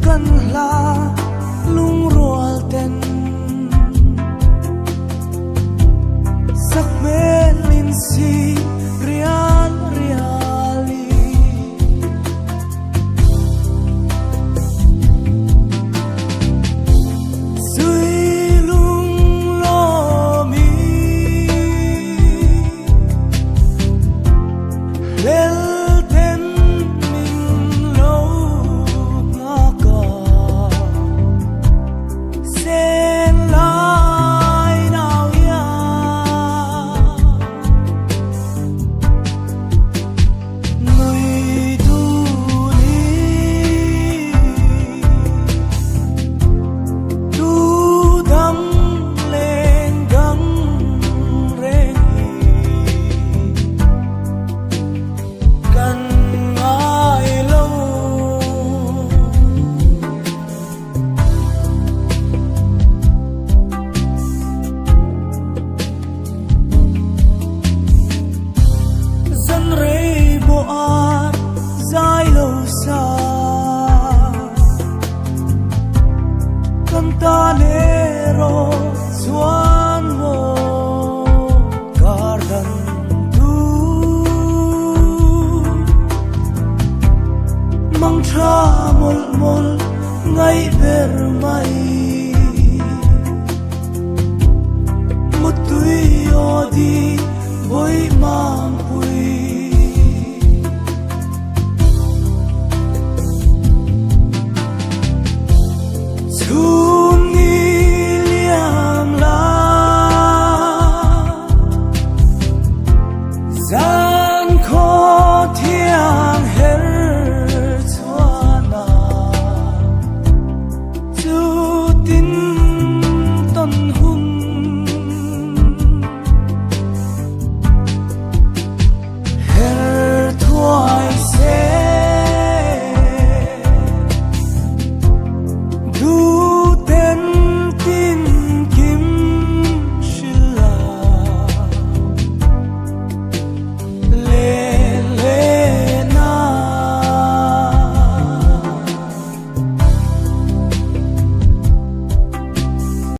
kan hla lung rual ten sak melin si rial riali sui lung lo mi lel ten min lo nga ka sen lai nào ya người tu ni tu đắng lên gắng rèn cần ai lâu dân rây bộ át dài lâu xa Cantanero Juan mo garden tu mang tra mol mol ngay ber mai một tuy odi với mang